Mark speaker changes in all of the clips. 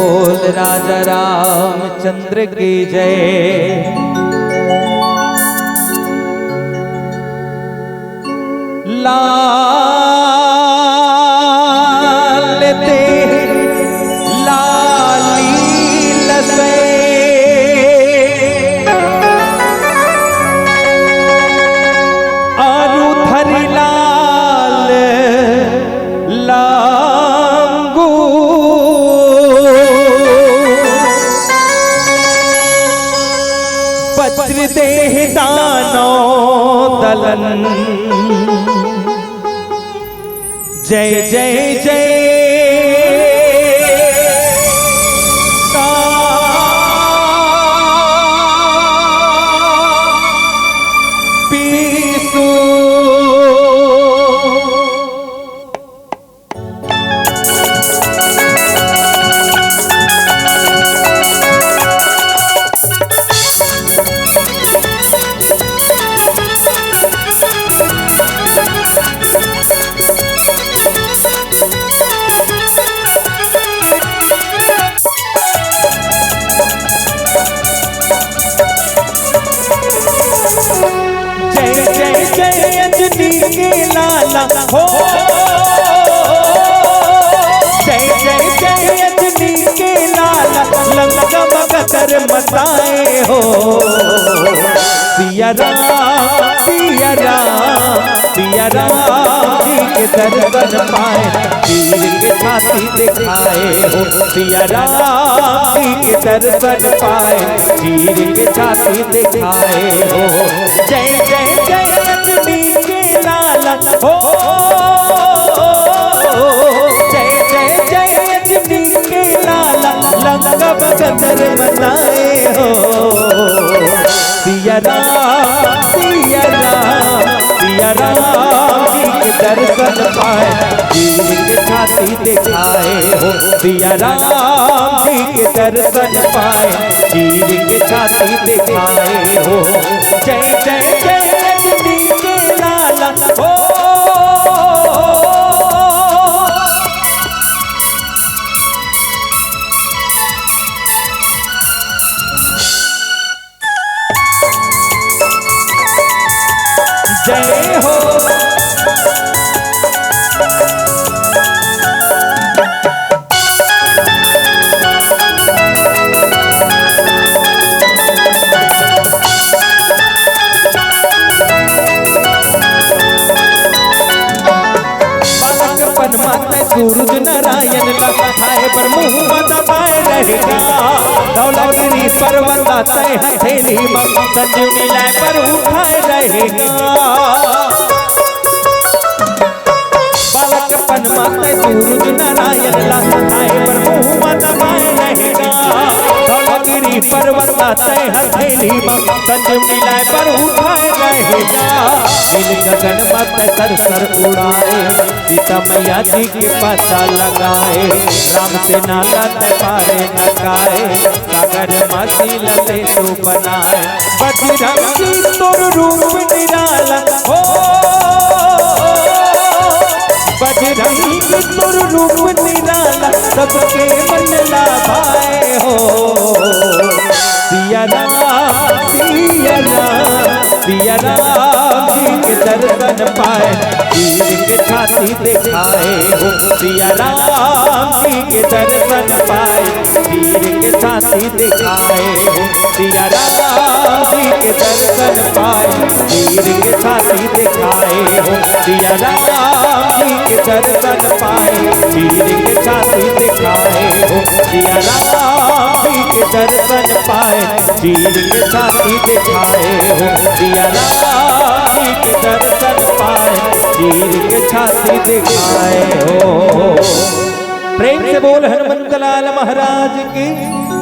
Speaker 1: बोल राजा रामचंद्र की जय। लाल ते लाली लसे आरु धरि लाल लांगू वज्र देह दानो दलन जय जय जय पीसू। के लाला हो जय जय जय अंजनी के लाला लंका मगकर मचाए हो। सिया राम सिया राम सिया राम जी के दर्शन पाए वीर के छाती दिखाए हो। सिया राम जी के दर्शन पाए वीर के छाती दिखाए हो। जय जय जय अंजनी के लाला हो जय जय जय अंजनी के लाला लंका बगदर बनाए हो। सिया राम सिया राम सिया राम जी के दर्शन पाए वीर के छाती दिखाए हो। सिया राम जी के दर्शन पाए वीर के छाती दिखाए हो। जय जय जय अंजनी के लाला हो जय हो। सूरज नारायण लखाए पर मुँह दबाए रहेगा। धौलागिरी पर्वत तय हथेली संजीवनी लाए पर उठाए रहेगा। बालकपन माते सूरज नारायण लखाए पर मुँह दबाए रहेगा। धौलागिरी पर्वत तय हथेली संजीवनी लाए पर उठाए रहेगा। नील गगन मत सर सर उड़ाए सीता मैया जी के पता लगाए। राम से नाला पारे नकाए सागर मासी लले तो बनाए। बजरंगी तोर रूप निराला हो बजरंगी तोर रूप निराला सबके मन लाभाए हो। सिया राम सिया राम सिया राम जी के दर्शन पाए वीर के छाती दिखाए हो। सिया राम जी के दर्शन पाए वीर के छाती दिखाए हो। सिया राम जी के दर्शन पाए वीर के छाती दिखाए हो। सिया राम जी के दर्शन पाए वीर के छाती दिखाए हो। सिया राम जी के दर्शन पाए वीर के छाती दिखाए हो। सिया राम जी के दर्शन पाए वीर के छाती दिखाए हो। प्रेम से बोल हनुमंत लाल महाराज की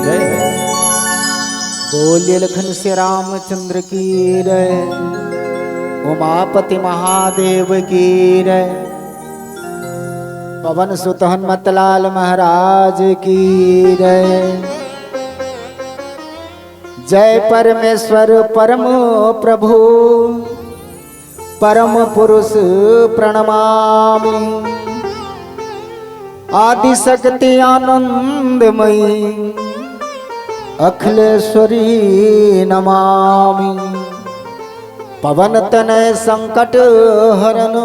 Speaker 1: जय।
Speaker 2: बोलिए लखन से रामचंद्र की जय। उमापति महादेव की जय। पवन सुत हनुमत लाल महाराज की जय। जय परमेश्वर परम प्रभु परम पुरुष प्रणमामि। आदि शक्ति आनंदमयी अखिलेश्वरी नमामि। पवन तनय संकट हरन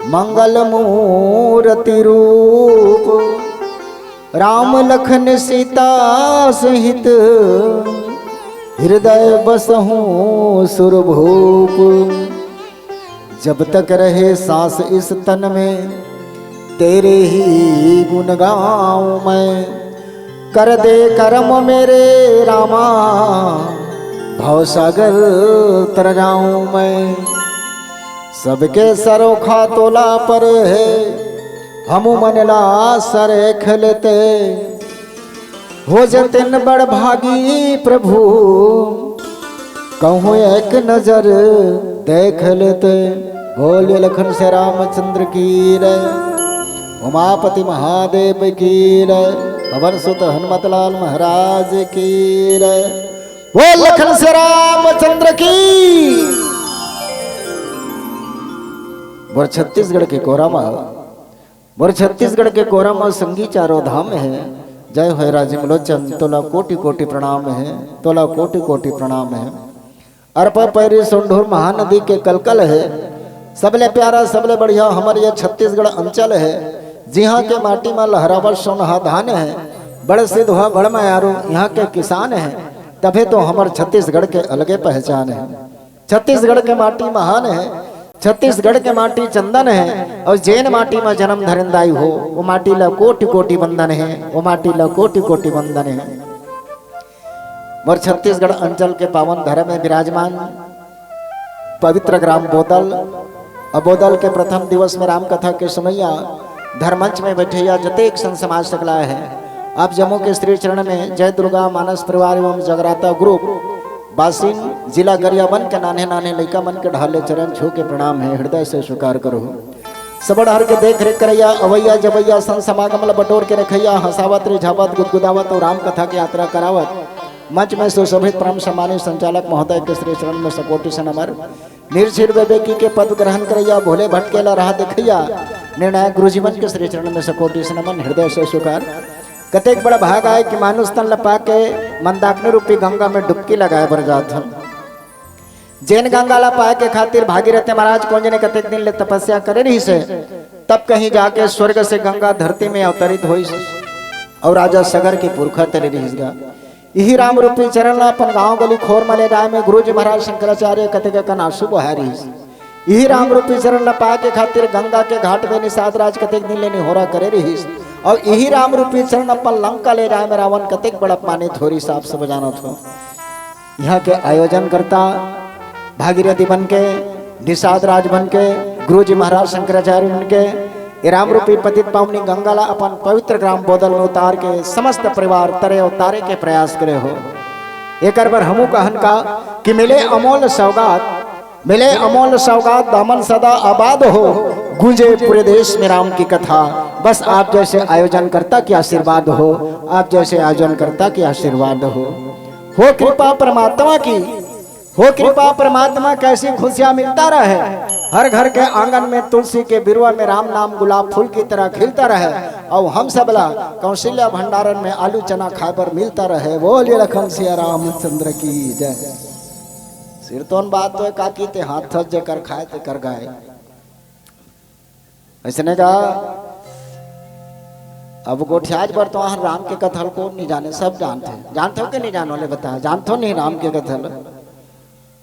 Speaker 2: मंगल मूर्ति रूप राम लखन सीता सहित हृदय बसहूँ सुरभूप। जब तक रहे सांस इस तन में तेरे ही गुण गाऊं मैं। कर दे कर्म मेरे रामा भवसागर तर जाऊं मैं। सबके सरोखा तोला पर है हम मनला सर खलते। हो जतिन बड़ भागी प्रभु कहूँ एक नजर देख लेते। बोलिए लखन से रामचंद्र की जय। उमापति महादेव की जय। पवन सुत हनुमतलाल महाराज की जय। वो लखन से रामचंद्र की। बोर छत्तीसगढ़ के कोरामा, बोर छत्तीसगढ़ के कोरामा संगी चारों धाम है। जय हो राजीव लोचन तोला कोटि कोटि प्रणाम है, तोला कोटि कोटि प्रणाम है। अर्प पैरी सोंढूर महानदी के कलकल है। सबले प्यारा सबले बढ़िया हमारे यह छत्तीसगढ़ अंचल है। जी हाँ के माटी में लहरावर सोनहा धान है। बड़े सिद्ध हुआ बड़ मायारू यहाँ के किसान है। तभी तो हमारे छत्तीसगढ़ के अलगे पहचान है। छत्तीसगढ़ के माटी महान है। छत्तीसगढ़ के माटी चंदन है। और जैन माटी में जन्म धरनदाई हो वो माटी ला कोटि कोटि बंधन है। वो माटी ला कोटि कोटि बंधन है। मोर छत्तीसगढ़ अंचल के पावन धर्म में विराजमान पवित्र ग्राम बोदल। और बोदल के प्रथम दिवस में राम कथा के समैया धर्मंच में बैठे या जतेक संत समाज सकला है। आप जम्मू के श्री चरण में जय दुर्गा मानस परिवार एवं जगराता ग्रुप बासिन जिला गरियाबंद के नाने नाने लइका मन के ढाले चरण छू के प्रणाम है। हृदय से स्वीकार करो। सबड़ हर के देख रेख करैया अवैया जबैया संत समागम बटोर के रखैया हंसावत रिझावत गुदगुदावत और राम कथा की यात्रा करावत मंच में सुशोभित परम सम्मानित संचालक महोदय के श्री चरण में सकोटि से नमर। निर्छिर विवेकी के पद ग्रहण करैया भोले भटकेला राह देखैया निर्णायक गुरुजीवन के श्री चरण में सकोटि से नमन। हृदय से स्वीकार। कतेक बड़ा भाग आए कि मानुष तन लपा के मंदाकिनी रूपी गंगा में डुबकी लगाए बर जात हन। जैन गंगा ला पाए के खातिर भागीरथ महाराज कौन ने कतेक दिन ले तपस्या करे रही से। तब कहीं जाके स्वर्ग से गंगा धरती में अवतरित हुई और राजा सगर की पुरखा तरे रही। यही राम रूपी चरण ला अपन गाँव गली खोर मले राय में गुरु जी महाराज शंकराचार्य कतेक कन आंसू बहारी। यही राम रूपी चरण ला पाए के खातिर गंगा के घाट में निषाद राज कतेक दिन ले निहोरा करे रही। और यही राम रूपी चरण अपन लंका ले राय में रावण कतेक बड़ा अपमानित हो रही साफ से बजाना था। यहाँ के आयोजन करता भागीरथी बन के निषाद राज बन के गुरु जी महाराज शंकराचार्य बन के राम रूपी पतित पावनी गंगाला अपन पवित्र ग्राम बोदल में उतार के समस्त परिवार तरे उतारे के प्रयास करे हो। एक बार हमू कहन का कि मिले अमोल सौगात, मिले अमोल सौगात दामन सदा आबाद हो। गूंजे पूरे देश में राम की कथा। बस आप जैसे आयोजन करता की आशीर्वाद हो। आप जैसे आयोजन करता की आशीर्वाद हो कृपा परमात्मा की। हो कृपा परमात्मा कैसी खुशियां मिलता रहे। हर घर के आंगन में तुलसी के बिरुआ में राम नाम गुलाब फूल की तरह खिलता रहे। और हम सबला कौशल्या भंडारण में आलू चना खाए पर मिलता रहे। बोलिए लखन सिया रामचंद्र की जय। सिरतोन बात तो काकी ते हाथ थस जे कर खाए ते कर गाए। ऐसने का अब गोठियाज पर तो राम के कथल को नहीं जाने, सब जानते हो कि नहीं जानो ले बता। जानते हो नहीं राम के कथल।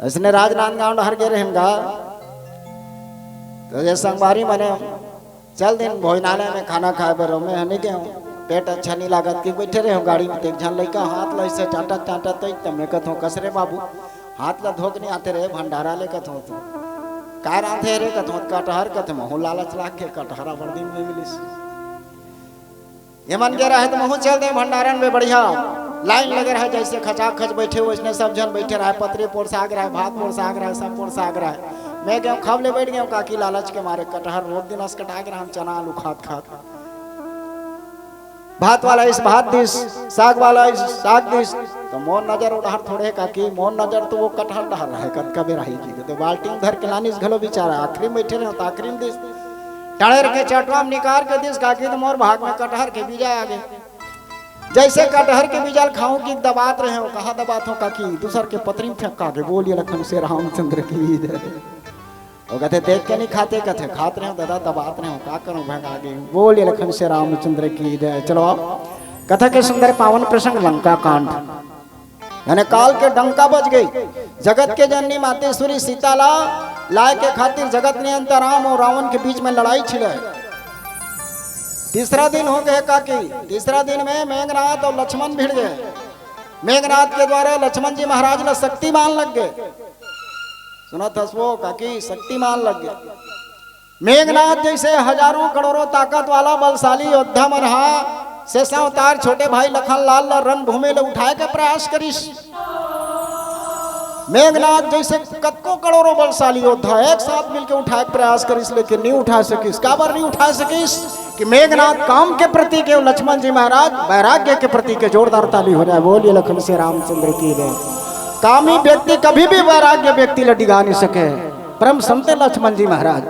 Speaker 2: इसने राजनांदगांव हर के रहेगा तो ये संगवारी मने चल दिन भोजनालय में खाना खाए बर में हनी के पेट अच्छा नहीं लागत कि बैठे रहे गाड़ी में। एक झन लड़का हाथ ला से चाटा चाटा तो मैं कथो कसरे बाबू हाथ ला धोक नहीं आते रहे भंडारा ले कथो तो का आते रे कथो कटहर कथ महू लालच लाग के कटहरा बड़ दिन में मिलिस। ये मन के रहे तो महू चल दे भंडारन में बढ़िया लाइन लगे रहे जैसे खचाखच बैठे वैसने सब जन बैठे रहे। पतरे पोर साग रहा है, भात पोर साग रहा है, सब पोर साग रहा है। मैं गया खब ले बैठ गया काकी लालच के मारे कटहर रोड दिन कटा के हम चना आलू खात भात वाला इस भात दिस साग वाला इस साग दिस तो मोन नजर उड़ार थोड़े काकी मोन नजर तो वो कटहर डहर रहे कद कबे रही की तो बाल्टी धर के लानिस घलो बेचारा आखिरी में बैठे रहे तो आखिरी में दिस टड़ेर के चटवाम निकार के दिस काकी तो मोर भाग में कटहर के बीजा आ गए। जैसे कटहर के बीजा खाऊं की दबात रहे हो, कहा दबात हो काकी दूसर के पतरी फेंका के बोलिए लखन से रामचंद्र की ईद है। वो कहते देख के नहीं खाते, कहते खाते रहे दादा दबात रहे हो, क्या करूं भगा गए बोलिए लखन से रामचंद्र की ईद है। चलो कथा के सुंदर पावन प्रसंग लंका कांड, यानी काल के डंका बज गई। जगत के जननी मातेश्वरी सीता लाए के खातिर जगत नियंता राम और रावण के बीच में लड़ाई छिड़े। तीसरा दिन हो गए काकी, तीसरा दिन में मेघनाथ और लक्ष्मण भिड़ गए। मेघनाथ के द्वारा लक्ष्मण जी महाराज ने शक्तिमान लग गए। सुना थसवो काकी, शक्तिमान लग गए। मेघनाथ जैसे हजारों करोड़ों ताकत वाला बलशाली योद्धा मनहा शेषा अवतार छोटे भाई लखन लाल रणभूमि ले उठाए के प्रयास करिस। मेघनाथ जैसे कतको करोड़ों बलशाली योद्धा एक साथ मिलकर उठाए के प्रयास करिस, लेकिन नहीं उठा सकिस। काबर नहीं उठा सकिस कि मेघनाथ काम के प्रति के लक्ष्मण जी महाराज वैराग्य के प्रति के जोरदार ताली हो जाए। बोलिए लखन से रामचंद्र की जय। कामी व्यक्ति कभी भी वैराग्य व्यक्ति लटिगा नहीं सके। परम संत लक्ष्मण जी महाराज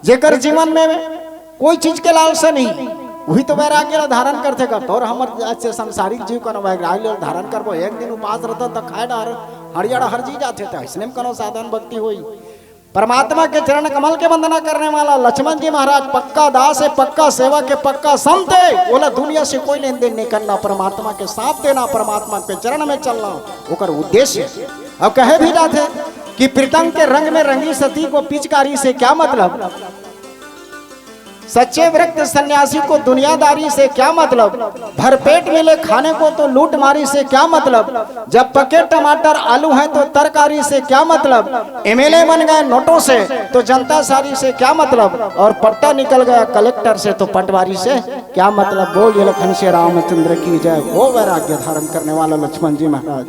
Speaker 2: जेकर जीवन में कोई चीज के लालसा नहीं, वही तो वैराग्य धारण करते करते। और हमारे से संसारिक जीव का वैराग्य धारण करबो, एक दिन उपास रहता तो खाए डार हरियाणा हर जी जाते थे, इसलिए कनो साधन भक्ति हुई। परमात्मा के चरण कमल के वंदना करने वाला लक्ष्मण जी महाराज पक्का दास है, पक्का सेवक है, पक्का संत है। बोला दुनिया से कोई लेन देन नहीं करना, परमात्मा के साथ देना, परमात्मा के चरण में चलना ओकर उद्देश्य। अब कहे भी जाते कि प्रीतम के रंग में रंगी सती को पिचकारी से क्या मतलब, सच्चे व्रत सन्यासी को दुनियादारी से क्या मतलब, भरपेट मिले खाने को तो लूट मारी से क्या मतलब, जब पके टमाटर आलू हैं तो तरकारी से क्या मतलब, एमएलए बन गए नोटों से तो जनता सारी से क्या मतलब, और पट्टा निकल गया कलेक्टर से तो पटवारी से क्या मतलब। बोलिए लखन से रामचंद्र की जय। वो वैराग्य धारण करने वाला लक्ष्मण जी महाराज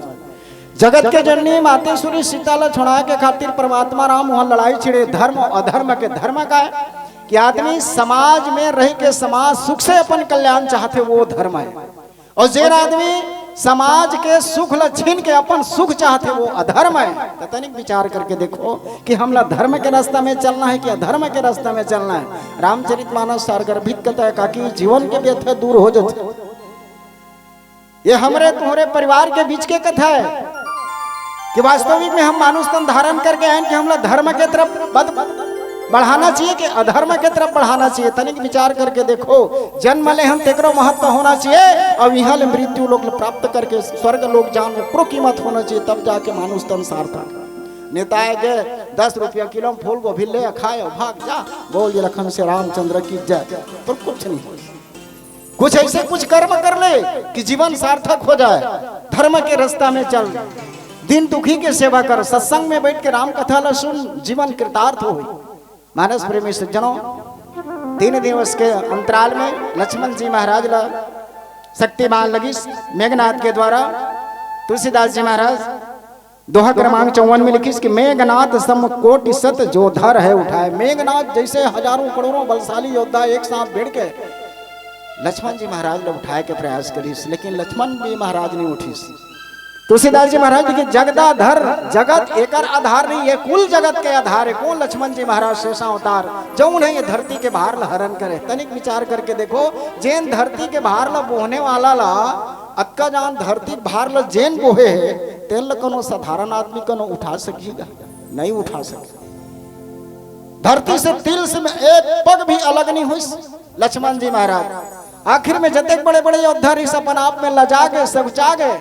Speaker 2: जगत के जननी मातेश्वरी सीता ला छुड़ाए के खातिर परमात्मा राम वहां लड़ाई छिड़े। धर्म अधर्म के धर्म का है कि आदमी समाज में रह के समाज सुख से अपन कल्याण चाहते, वो धर्म है। और जेर आदमी समाज के सुख ल छीन के अपन सुख चाहते, वो अधर्म है। तनिक विचार करके देखो कि हमला धर्म के रास्ता में चलना है कि अधर्म के रास्ता में चलना है। रामचरितमानस सारगर्भित कहता है काकी जीवन के व्यथा दूर हो जाते। ये हमरे तुम्हारे परिवार के बीच के कथा है कि वास्तविक में हम मानुष तन धारण करके आए कि हमला धर्म के तरफ बढ़ाना चाहिए कि अधर्म के तरफ बढ़ाना चाहिए। तनिक विचार करके देखो, जन्म ले हम तेकरो महत्व होना चाहिए और यहाँ मृत्यु लोग प्राप्त करके स्वर्ग लोग जान प्रो कीमत होना चाहिए, तब जाके मानुष तन सार्थक। नेताए के 10 रुपया किलो फूल गोभी ले खाए भाग जा, बोल लखन से रामचंद्र की जय। तो कुछ नहीं, कुछ ऐसे कुछ कर्म कर ले कि जीवन सार्थक हो जाए। धर्म के रास्ता में चल, दिन दुखी के सेवा कर, सत्संग में बैठ के राम कथा ला सुन, जीवन कृतार्थ हो। मानस प्रेमी सज्जनों, 3 दिवस के अंतराल में लक्ष्मण जी महाराज ला शक्तिमान लगी मेघनाथ के द्वारा। तुलसीदास जी महाराज दोहा क्रमांक 54 में लिखी कि मेघनाथ सम कोटि सत जो धर है उठाए। मेघनाथ जैसे हजारों करोड़ों बलशाली योद्धा एक साथ भिड़ के लक्ष्मण जी महाराज ने उठाए के प्रयास करी, लेकिन लक्ष्मण जी महाराज नहीं उठी। तुलसीदास जी महाराज की जगदाधर जगत एकर आधार नहीं, ये कुल जगत के आधार है। कौन लक्ष्मण जी महाराज शेषा अवतार जौन है ये धरती के भार ला हरण करे। तनिक विचार करके देखो, जेन धरती के भार ला बोहने वाला ला अक्का जान धरती भार ला जेन बोहे है, तेल ला कोनो साधारण आदमी कनो उठा सकेगा नहीं उठा सके। धरती से तिल से एक पग भी अलग नहीं हुई लक्ष्मण जी महाराज। आखिर में जते बड़े बड़े योद्धा इस अपन आप में लजा गए, सगचा गए,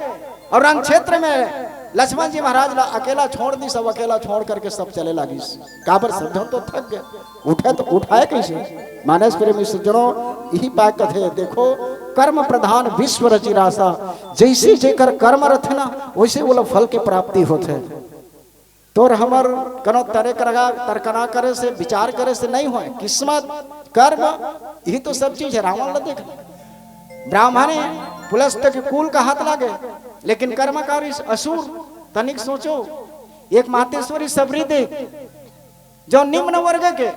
Speaker 2: और रण क्षेत्र में लक्ष्मण जी महाराज ला अकेला छोड़ दी, सब अकेला छोड़ करके सब चले लगी। काबर सब जन तो थक गए, उठे तो उठाए कैसे। मानस प्रेमी सज्जनों, यही पाक कथे देखो, कर्म प्रधान विश्व रचि रासा। जैसे जेकर कर्म रथे ना वैसे वो फल के प्राप्ति होते। तो हमर कनो तरे तरकना करे से विचार करे से नहीं हो, किस्मत कर्म यही तो सब चीज है। रावण ला देख, ब्राह्मण पुलस्त के कुल का हाथ लागे, लेकिन कर्मकारी असुर। तनिक सोचो, एक मातेश्वरी सबरी देख जो निम्न वर्ग के,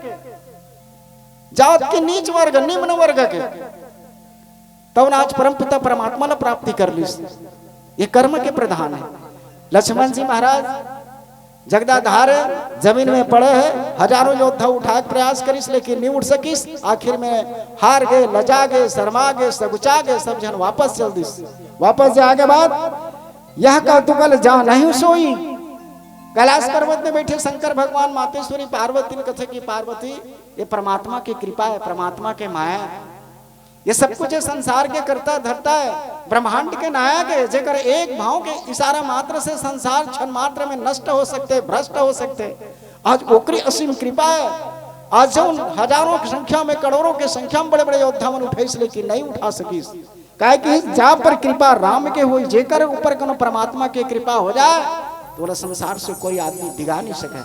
Speaker 2: जात के नीच वर्ग निम्न वर्ग के, तब तो आज परम पिता परमात्मा ने प्राप्ति कर ली। ये कर्म के प्रधान है। लक्ष्मण जी महाराज जगदाधार जमीन में पड़े है, हजारों योद्धा उठा के प्रयास करिस लेकिन नहीं उठ सकिस। आखिर में हार गए, लजा गए, शर्मा गए, सगुचा गए, सब जन वापस चल दिस। वापस जाए के बाद यह कौतुकल जा नहीं सोई। कैलाश पर्वत में बैठे शंकर भगवान, मातेश्वरी पार्वती ने कथे कि पार्वती ये परमात्मा की कृपा है, परमात्मा के माया है, ये सब कुछ संसार के करता धरता है, ब्रह्मांड के नायक है, जेकर एक भाव के इशारा मात्र से संसार क्षण मात्र में नष्ट हो सकते, भ्रष्ट हो सकते। आज ओकरी असीम कृपा है। आज जो हजारों की संख्या में, करोड़ों की संख्या में बड़े बड़े योद्धा मन उठाइस लेकिन नहीं उठा सकीस। काहे कि जा पर कृपा राम के हुई, जेकर ऊपर कोनो परमात्मा की कृपा हो जाए तो संसार से कोई आदमी डिगा नहीं सके।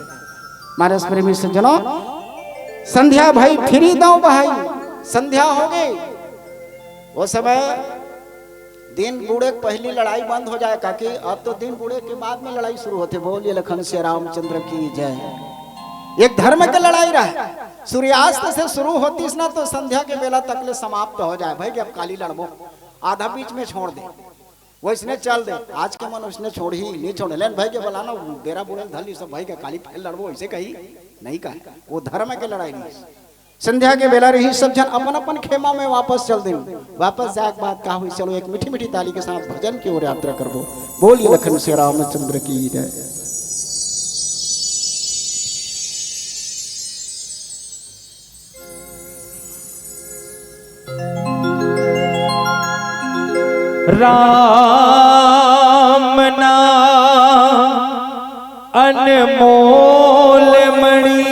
Speaker 2: महाराज प्रेमी सज्जनों, संध्या भाई फिरी दो भाई, संध्या हो गई। वो समय दिन बूढ़े पहली लड़ाई बंद हो जाए, काकि अब तो दिन बूढ़े के बाद में लड़ाई शुरू होते। बोलिए लखन से रामचंद्र की जय। एक धर्म की लड़ाई रहा, सूर्यास्त से शुरू होती ना तो संध्या के बेला तक ले समाप्त हो जाए। भाई कि अब काली लड़बो, आधा बीच में छोड़ दे, वो इसने चल दे। आज के मन उसने छोड़ ही नहीं छोड़े लेन भाई के बोला ना बेरा बुढ़े धल सब भाई का काली फैल लड़बो, ऐसे कही नहीं कहा। वो धर्म के लड़ाई नहीं। संध्या के बेला रही, सब जन अपन अपन खेमा में वापस चल दे। वापस जाए के बाद कहा हुई चलो एक मीठी मीठी ताली के साथ भजन की ओर यात्रा कर दो। बोलिए लखन से रामचंद्र की जय।
Speaker 1: राम नाम अनमोल मणि,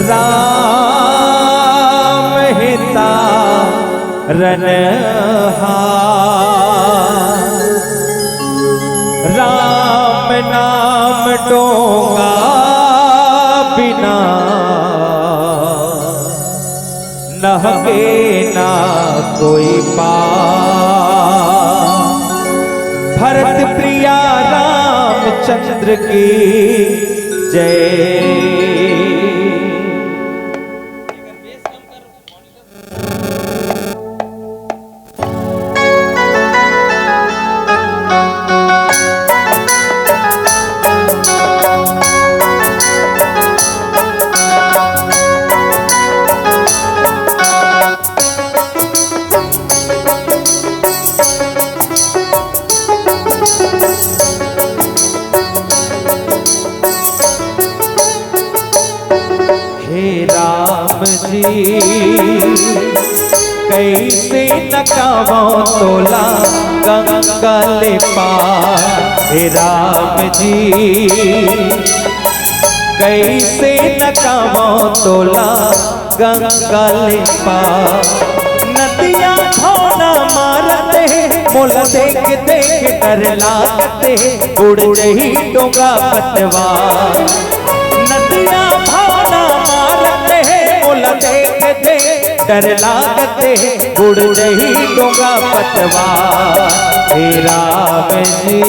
Speaker 1: राम हिता रनहार, राम नाम डोंगा बिना नहगे ना कोई पार। भरत प्रिया रामचंद्र की जय। कैसे नकावो तोला गंगा ले पार। हे राम जी कैसे नकावो तोला गंगा ले पार। नदियाँ धोना मारते मोला देख देख डर लागते, उड़ रही डोंगा पतवार। नदियाँ धोना मारते मोला देख देख डर लागते, उड़ रही डोंगा पतवार। हे राम जी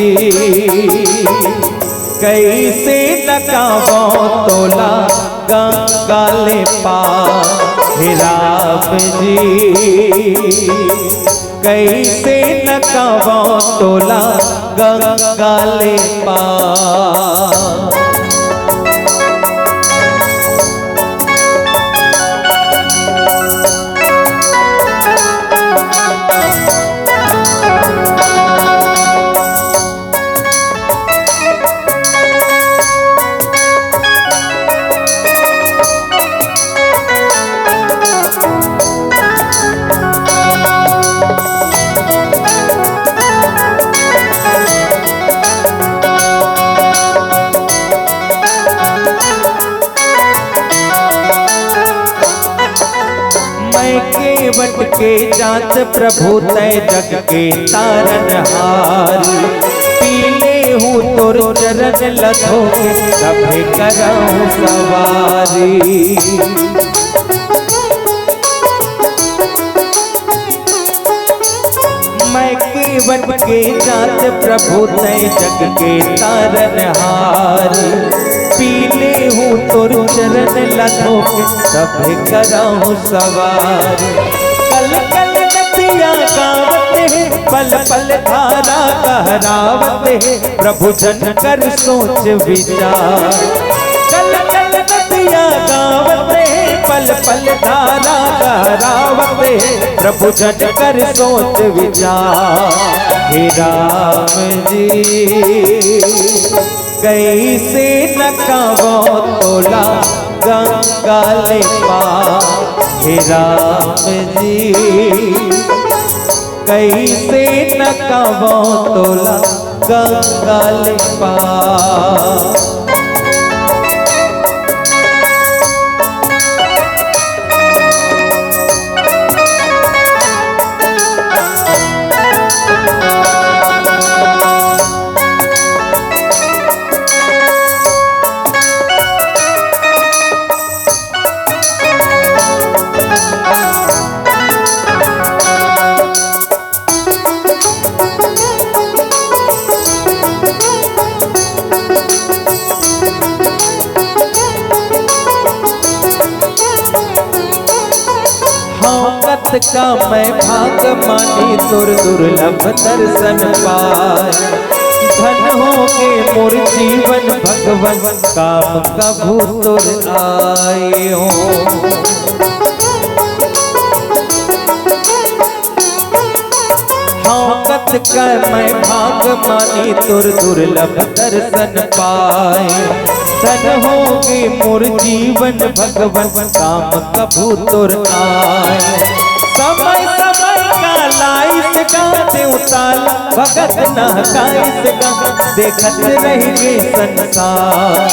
Speaker 1: कैसे नकावो तोला गंगा ले पार। हे राम जी कैसे नकावो तोला गंगा ले पार। केवट के जात प्रभु तय जग के तारनहार। पीले हूँ तोर चरण लधो के सभे करऊं सवारी। मैं केवट के जात प्रभु तय जग के तारनहारी, पीले हूँ तुर चरण लधो के सभे कराऊं सवारी। कल कल नदिया गावत है, पल पल धारा कहरावत है, प्रभु जन कर सोच विचार। कल कल नदिया गावत है, पल पल धारा कहरावत है, प्रभु जन कर सोच विचार। हे राम जी कैसे नकावो तोला गंगा ले पार। हे राम जी कैसे नकावो तोला गंगा ले पार। का मैं भाग मानी तुर दुर्लभ दर्शन पाए। धन हो के मोर जीवन भगवन काम कभू तुर आए हो। हाँ का मैं भाग मानी तुर दुर्लभ दर्शन पाए। धन हो के मोर जीवन भगवन काम कभू तुर आए। समय समय का लाइस का देवताला भगत नहकाइस का देखत रहेंगे संसार।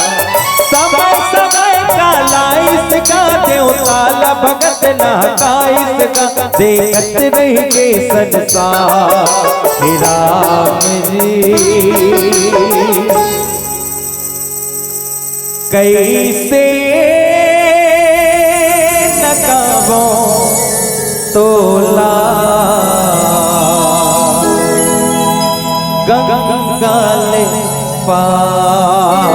Speaker 1: समय समय का लाइस का देवताला भगत नहकाइस का देखत रहेंगे संसार। हे राम जी कैसे नकावो तोला गंगा ले पार।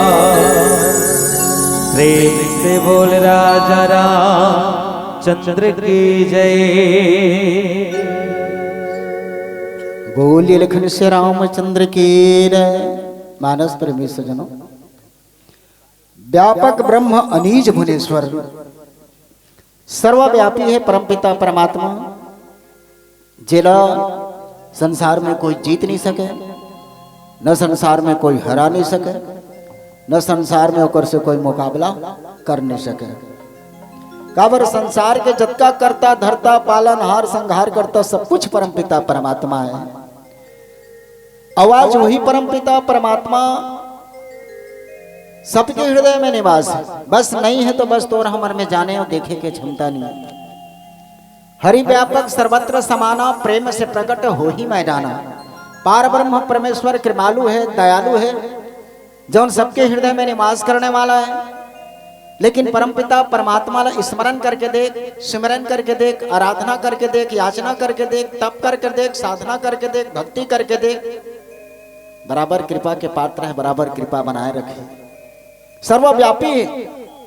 Speaker 1: प्रेम से बोल राजा रामचंद्र की जय।
Speaker 2: बोलिए लखन श्री रामचंद्र की जय। मानस प्रेमी सजनों, व्यापक ब्रह्म अनीज भुवनेश्वर सर्वव्यापी है परमपिता परमात्मा, जिला संसार में कोई जीत नहीं सके, न संसार में कोई हरा नहीं सके, न संसार में होकर से कोई मुकाबला कर नहीं सके। काबर संसार के जतका करता धरता पालन हार संहार करता सब कुछ परमपिता परमात्मा है। आवाज वही परमपिता परमात्मा सबके हृदय में निवास है। बस नहीं है तो बस तोर हमर में जाने और देखे के क्षमता नहीं। हरि व्यापक सर्वत्र समाना, प्रेम से प्रकट हो ही मैं जाना। पार ब्रह्म परमेश्वर कृपालु है, दयालु है, जौन सबके हृदय में निवास करने वाला है। लेकिन परमपिता परमात्मा ला स्मरण करके देख, सिमरन करके देख, आराधना करके देख, याचना करके देख, तप करके देख, साधना करके देख, भक्ति करके देख, बराबर कृपा के पात्र है, बराबर कृपा बनाए रखे। सर्वव्यापी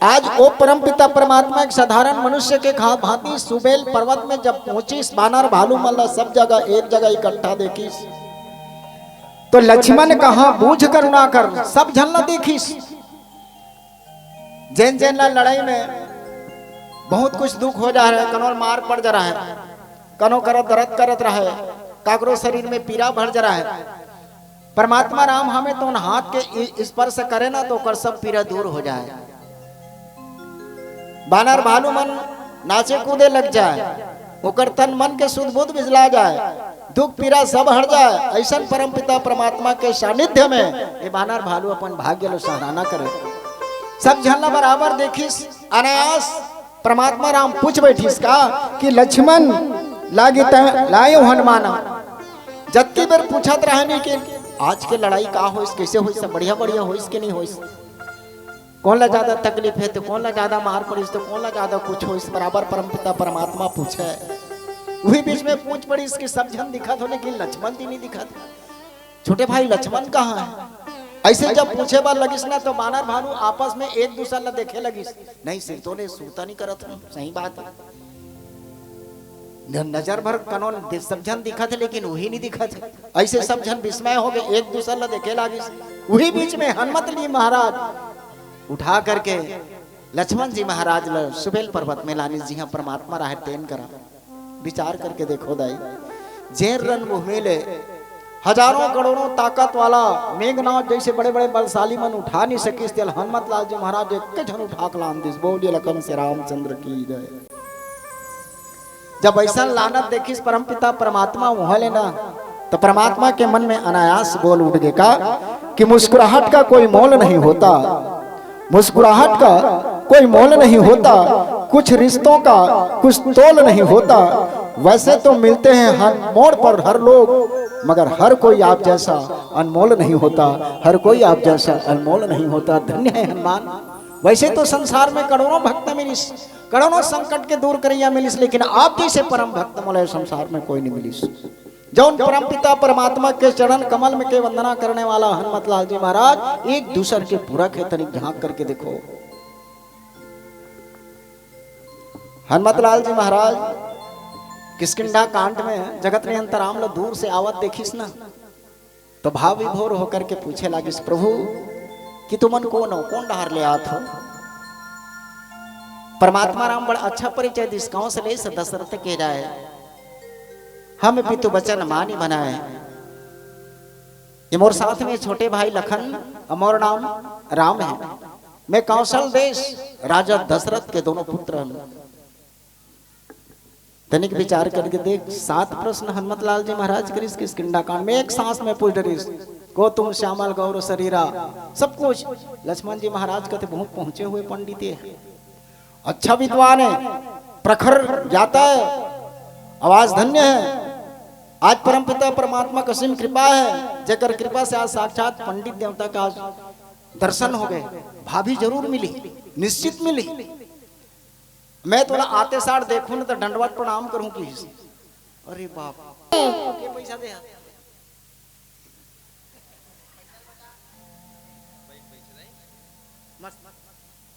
Speaker 2: आज ओ परमपिता परमात्मा एक साधारण मनुष्य के भांति सुबेल पर्वत में जब पहुंचीस, बानर भालू मल्ला सब जगह एक जगह इकट्ठा देखीस, तो लक्ष्मण कहा बूझ करुणा कर सब झलना देखीस। जैन जैन ला लड़ाई में बहुत कुछ दुख हो जा रहा है, कनो मार पड़ जा रहा है, कनो करत दर्द करत रहा है, काकरो शरीर में पीड़ा भर जा रहा है। परमात्मा राम हमें तो उन हाथ के स्पर्श करे ना तो कर सब पीड़ा दूर हो जाए। बानर भालू मन नाचे कूदे लग जाए, ओकर तन मन के शुद्ध बुद्ध बिजला जाए, दुख पीड़ा सब हट जाए। ऐसा परमपिता परमात्मा के सानिध्य में ये बानर भालू अपन भाग्य लो सराहना करे। सब झलना बराबर देखिस, अनायास परमात्मा राम पूछ बैठिस का कि लक्ष्मण लागे लायो हनुमाना। जबकि बेर पूछत रहनी कि आज के लड़ाई का हो, कैसे हो, सब बढ़िया बढ़िया हो कि नहीं हो, कौन ला ज्यादा तकलीफ है तो कौन ला ज्यादा मार पड़ी तो कौन ला ज्यादा कुछ हो, इस बराबर परमपिता परमात्मा पूछे। वही बीच में पूछ पड़ी, इसकी सब जन दिखा था लेकिन लक्ष्मण जी नहीं दिखा था। छोटे भाई लक्ष्मण कहाँ है? ऐसे जब पूछे बार लगिस ना तो बानर भानु आपस में एक दूसरा ला देखे लगिस। नहीं सिर तो ने सूता नहीं करत हूं, सही बात है। नजर भर कनौन सब जन दिखा थे लेकिन वही नहीं दिखा थे। ऐसे सब जन विस्मय हो गए, एक दूसरा ला देखे लगिस। वही बीच में हनुमत जी महाराज उठा करके लक्ष्मण जी महाराज ला सुबेल पर्वत में लानिस जी हाँ परमात्मा राह तेन करा। विचार करके देखो दाई, जेर रणभूमि ले हजारों करोड़ों ताकत वाला मेघनाथ जैसे बड़े बड़े बलशाली मन उठा नहीं सकिस, तेल हनुमत लाल जी महाराज एक जन उठा कलाम दिस। बोलिए लखन से रामचंद्र की जय। जब ऐसा लानत देखिस परम पिता परमात्मा वहां लेना तो परमात्मा के मन में अनायास बोल उठ गए का कि मुस्कुराहट का कोई मोल नहीं होता, मुस्कुराहट का कोई मोल नहीं होता, कुछ रिश्तों का कुछ तोल नहीं होता। वैसे तो मिलते हैं हर मोड़ पर हर लोग, मगर हर कोई आप जैसा अनमोल नहीं होता, हर कोई आप जैसा अनमोल नहीं होता। धन्य है हनुमान। वैसे तो संसार में करोड़ों भक्त मिलिस, करोड़ों संकट के दूर करिया मिलिस, लेकिन आप जैसे परम भक्त मोले संसार में कोई नहीं मिलिस। जौन परम पिता परमात्मा के चरण कमल में के वंदना करने वाला हनुमत लाल जी महाराज एक दूसरे के पूरा के तनिक झांक करके देखो। हनुमत लाल जी महाराज किष्किंधा कांड में जगत नियंतराम लो दूर से आवत देखिस ना तो भाव विभोर होकर के पूछे लागिस, प्रभु कि तुमन कौन हो, कौन डहार ले आत हो? परमात्मा राम बड़ा अच्छा परिचय दिस, गांव से ले से दशरथ के जाए हम पितु बचन मानी बनाए। ये मोर साथ में छोटे भाई लखन, अमोर नाम राम है। मैं कौशल देश राजा दशरथ के दोनों पुत्र हूं। तनिक विचार करके देख, 7 प्रश्न हनुमत लाल जी महाराज करिस किष्किंधा कांड में, एक सांस में पूछ डरिस को तुम श्यामल गौर शरीरा, सब कुछ। लक्ष्मण जी महाराज कहते बहुत पहुंचे हुए पंडित है, अच्छा विद्वान है, प्रखर जाता है, आवाज धन्य है। आज परम पिता परमात्मा का सिम कृपा है, जेकर कृपा से आज साक्षात पंडित देवता का आज दर्शन हो गए। भाभी जरूर मिली, निश्चित मिली। मैं थोड़ा आते सार देखूं ना तो दंडवत प्रणाम करूं कि अरे बाप के पैसा दे।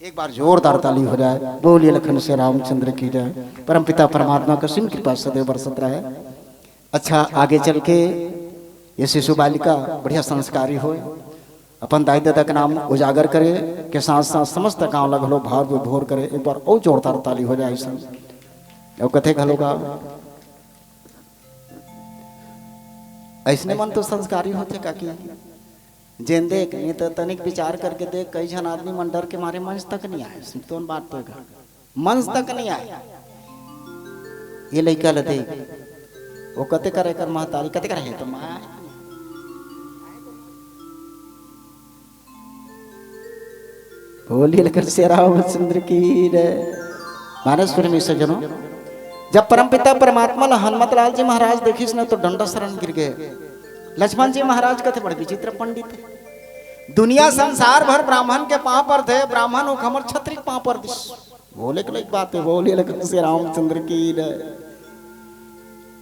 Speaker 2: एक बार जोरदार ताली हो जाए। बोलिए लखन से रामचंद्र की जय। परम पिता परमात्मा का सिम कृपा सदैव बरसत रहे। अच्छा आगे चल के ये शिशु बालिका बढ़िया संस्कारी हो, अपन दाई दादा का नाम उजागर करे के साथ साथ समस्त गांव लगलो भाव विभोर करे। एक बार और जोरदार ताली हो जाए। सब कथे घलो का ऐसने मन तो संस्कारी होते काकी जेन देख नहीं तो तनिक विचार करके देख, कई जन आदमी मन डर के मारे मंच तक नहीं आए। तो बात तो मंच तक नहीं आए। ये लड़का ल देख वो कते करे कर महतारी कते करे तो मां बोलिए लखन से रामचंद्र की जय। मानसपुर में सज्जनों जब परमपिता परमात्मा हनुमत लाल जी महाराज देखिस ना तो डंडा शरण गिर गए। लक्ष्मण जी महाराज कहते बड़े विचित्र पंडित थे। दुनिया संसार भर ब्राह्मण के पांव पर थे, ब्राह्मण हो खमर छत्री पांव पर दिस। बोले के बात है। बोलिए लखन से रामचंद्र की जय।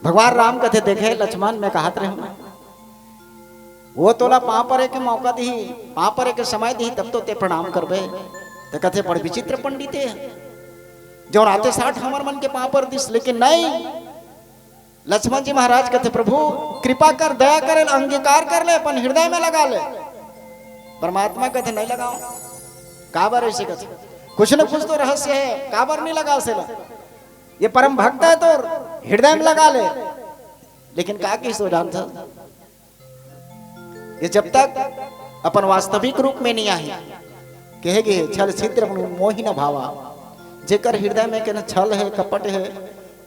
Speaker 2: भगवान राम कहते देखे लक्ष्मण मैं कहत रहे वो तोला पांव पर एक मौका दी, पांव पर एक समय दी तब तो ते प्रणाम करबे। तो कहते बड़े विचित्र पंडित है जो राते 60 हमर मन के पांव पर दिस, लेकिन नहीं। लक्ष्मण जी महाराज कहते प्रभु कृपा कर, दया करे, अंगीकार कर ले, अपन हृदय में लगा ले। परमात्मा कहते नहीं लगाओ। काबर ऐसे कहते कुछ न कुछ तो रहस्य है, काबर नहीं लगा से ये परम भक्त है तो हृदय में लगा ले। लेकिन का किस हो जानता ये जब तक अपन वास्तविक रूप में नहीं आई कहेगे छल छिद्र मोहि न भावा। जेकर हृदय में के न छल है, कपट है,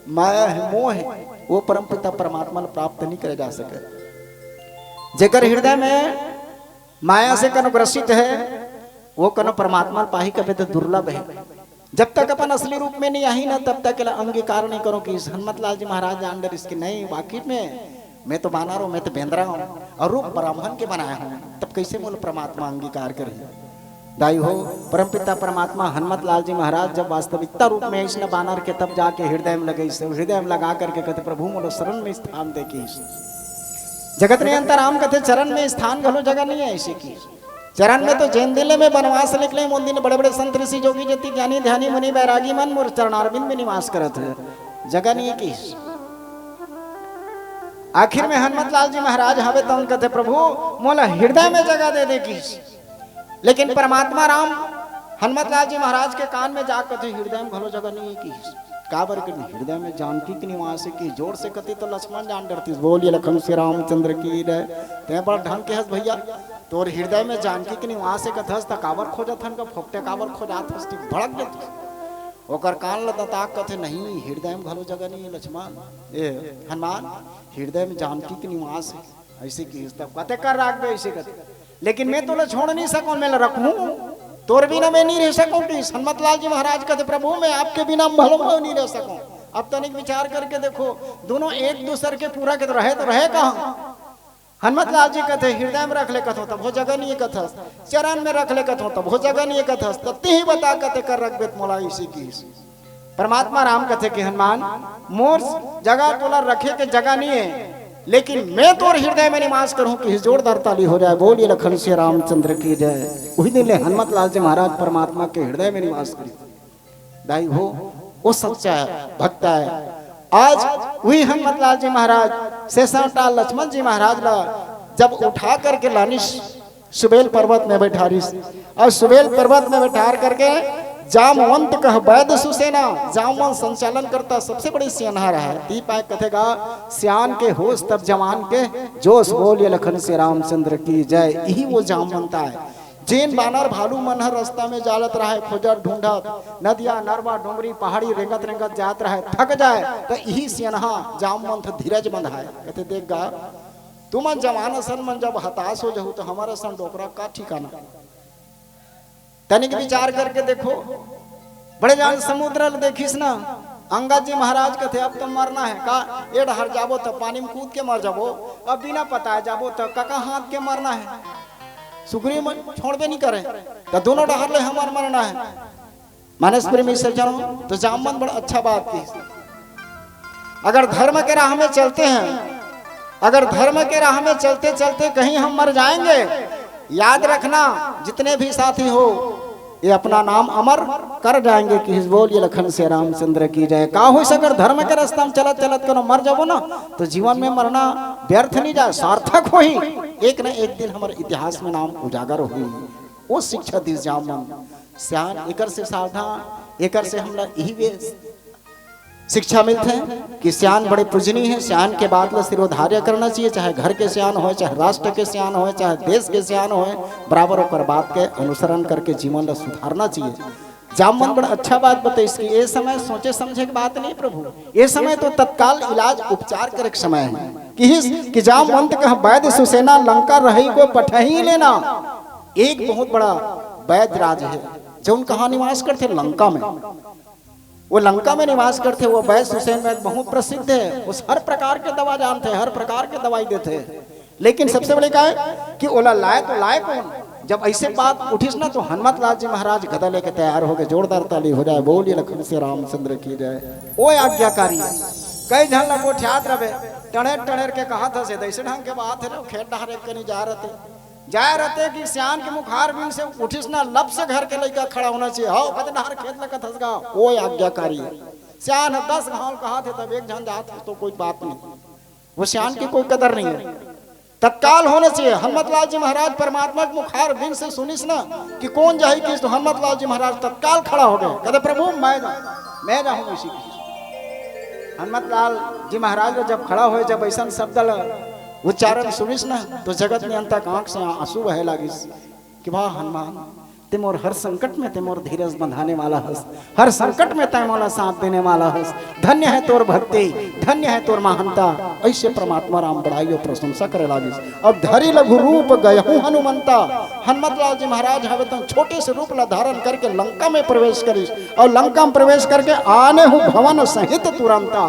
Speaker 2: माया है, मोह है, वो परम पिता परमात्मा प्राप्त नहीं करे जा सके। जेकर हृदय में माया से कन ग्रसित है वो कन परमात्मा पाही कभी तो दुर्लभ है। जब तक अपन असली रूप में नहीं आई ना तब तक अंगीकार नहीं करो कि हनुमत लाल जी महाराज अंडर इसकी नहीं। वाकई में मैं तो बानर हूं, मैं तो बेंदरा हूं और रूप ब्राह्मण के बनाया हूं, तब कैसे बोलो परमात्मा अंगीकार करें। दाई हो परमपिता परमात्मा हनुमत लाल जी महाराज जब वास्तविकता रूप में इसने बानर के तब जाके हृदय में लगे, इसे हृदय में लगा करके कहते प्रभु मोरो शरण में स्थान दे की जगत नियंता राम कहते चरण में स्थान घलो जगह नहीं है ऐसे की। चरण में तो जैन दिले में वनवास निकले मोदी ने बड़े बड़े संत ऋषि जोगी जति ज्ञानी ध्यानी मुनि बैरागी मन मोर चरणारविंद में निवास करत है, जगह नहीं है की। आखिर में हनुमत लाल जी महाराज हवे तो कहते प्रभु मोला हृदय में जगह दे दे की। लेकिन परमात्मा राम हनुमत लाल जी महाराज के कान में जाकर कहते हृदय में घलो जगह नहीं है की। काबर के हृदय में जानकी के निवास की। जोर से कती तो लक्ष्मण जान डरती, बोलिए लखन श्री रामचंद्र की रहे ते बड़ा ढंग के हस भैया तोर हृदय में जानकी के निवास कथस त काबर खोजत हन का फोपटे काबर खोजात हस ती भड़क जत ओकर कान लता कथे नहीं हृदय में घलो जगह नहीं है लक्ष्मण ए हनुमान हृदय में जानकी के निवास है ऐसे की तब कते कर राख दे ऐसे कते। लेकिन मैं तोला छोड़ नहीं सकूं, मैं रखूं तोर बिना मैं नहीं रह सकूं। हनुमत लाल जी महाराज कहते प्रभु मैं आपके बिना भलो नहीं रह सकूं। अब तनिक विचार करके देखो दोनों एक दूसरे के पूरा के तो रहे कहां। हनुमत लाल जी कहते हृदय में रख ले कथो तब हो जगह नहीं कथस, चरण में रख ले कथो तब हो जगह नहीं कथस, तब ही बता कते कर रख बेत मोला इसी की। परमात्मा राम कहते कि हनुमान मोर जगह तोला रखे के जगह नहीं है, लेकिन मैं तोर हृदय में निवास करूं कि जोरदार ताली हो जाए। बोलिए लखन श्री रामचंद्र की जय। वही दिन ले हनुमत लाल जी महाराज परमात्मा के हृदय में निवास करी। दाई हो वो सच्चा भक्त है। आज वही हनुमत लाल जी महाराज शेषावतार लक्ष्मण जी महाराज ला जब उठा करके लानी सुबेल पर्वत में बैठा रही और सुबेल पर्वत में बैठा करके जामवंत कह वैद्य सुसेना जामवंत संचालन करता सबसे बड़ी सियानहार है। ती पाए कथेगा सियान के होश तब जवान के जोश। बोलिए लखन से रामचंद्र की जय। यही वो जामवंता है जैन बानर भालू मनहर रास्ता में जालत रहा है खोजत ढूंढत नदिया नरवा डोंगरी पहाड़ी रेंगत रेंगत जात रहा है थक जाए तो यही सियानहा जामवंत धीरज बंध है। कहते देख गा तुम जवान सन मन जब हताश हो जाऊ तो हमारा सन डोकरा का ठिकाना। तनिक विचार करके देखो बड़े जान समुद्र देखिस ना अंगद जी महाराज कहते अब तो मरना है का एड हर जाबो तो पानी में कूद के मर जाबो, अब बिना पता जाबो तो कका हाथ के मरना है। सुग्रीव मन छोड़बे नहीं करे तो दोनों डहर ले हमार मरना है। मानस प्रेमी से जानो तो जामवंत बड़ा अच्छा बात की। अगर धर्म के राह में चलते हैं, अगर धर्म के राह में चलते चलते कहीं हम मर जाएंगे, याद रखना जितने भी साथी हो ये अपना नाम अमर कर जाएंगे कि बोलिए लखन से रामचंद्र की जय। का हो अगर धर्म के रास्ता में चलत चलत करो मर जाबो ना तो जीवन में मरना व्यर्थ नहीं जाए, सार्थक हो ही एक न एक दिन हमारे इतिहास में नाम उजागर हुई। वो शिक्षा दी जामवंत सियान एकर से सावधान एकर से हम यही शिक्षा मिलते हैं कि सियान बड़े पूजनीय है। सियान के बाद सिरोधार्य करना चाहिए, चाहे घर के सियान हो चाहे राष्ट्र के सियान हो चाहे देश के सियान हो, बराबर होकर बात के अनुसरण करके जीवन को सुधारना चाहिए। जामवंत बड़ा अच्छा बात बताई इसकी ये समय सोचे समझे की बात नहीं प्रभु, ये समय तो तत्काल इलाज उपचार करे समय है कि जामवंत कहा वैद्य सुसेना लंका रही को पठही लेना। एक बहुत बड़ा वैद्य राज है जो उन कहा निवास करते लंका में, वो लंका में निवास करते। वो वैद्य सुसेन वैद्य बहुत प्रसिद्ध है, उस हर प्रकार के दवा जानते हैं, हर प्रकार के दवाई देते हैं। लेकिन सबसे बड़ी क्या है कि ओला लाए तो लाए कौन। जब ऐसे बात उठीस ना तो हनुमत लाल जी महाराज गदा लेके तैयार हो गए। जोरदार ताली हो जाए। बोलिए लखन से रामचंद्र की जय। ओ आज्ञाकारी कई झन लगो ठियात रहे टणेर टणेर के कहा था से ऐसे ढंग के बात है खेत डहरे के नहीं जा रहते कि सियान के मुखार बिन से उठिस ना लब से घर के लड़का खड़ा होना चाहिए। हो कद नहर खेत में कथस गा ओ आज्ञाकारी सियान 10 घाव कहा थे तब एक झन जात तो कोई बात नहीं, वो सियान की कोई कदर नहीं है, तत्काल होना चाहिए। हनुमत लाल जी महाराज परमात्मा के मुखार बिन से सुनिस ना कि कौन जाही किस तो हनुमत लाल जी महाराज तत्काल खड़ा हो गए। कहते प्रभु मैं जाऊं इसी की। हनुमत लाल जी महाराज जब खड़ा हुए जब ऐसा शब्द उच्चारण सुनिस ना तो जगत में अंत आंख से आंसू बहे लागिस कि वाह हनुमान ते मोर हर संकट में ते मोर धीरज बंधाने वाला हस, हर संकट में तय मोला साथ देने वाला हस। धन्य है तोर भक्ति, धन्य है तोर महानता। ऐसे परमात्मा राम बड़ाई और प्रशंसा करे लागिस। अब धरी लघु रूप गयहु हनुमंता। हनुमत लाल जी महाराज हवे तो छोटे से रूप ला धारण करके लंका में प्रवेश करिस और लंका में प्रवेश करके आने हूँ भवन सहित तुरंता।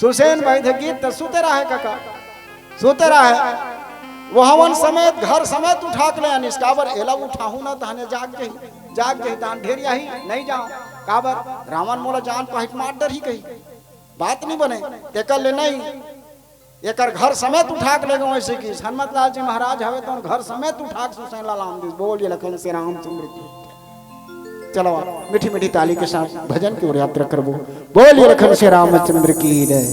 Speaker 2: सुसेन भाई थे गीत सुते रहा है काका सुते रहा है। वो हवन समेत घर समेत उठा के ले अनिस काबर एला उठाहू ना तहने जाग जही तान ढेर यही नहीं जाओ काबर रावण मोला जान पहिट मार डर ही कही बात नहीं बने तेकर ले नहीं एकर घर समेत उठा के ले गए ऐसे की हनुमत लाल जी महाराज हवे तो घर समेत उठा के सुसैला लाम दिस बोलिए लखन से रामचंद्र की। चलो मीठी मीठी ताली के साथ भजन की ओर यात्रा करबो। बोलिए लखन से रामचंद्र की जय।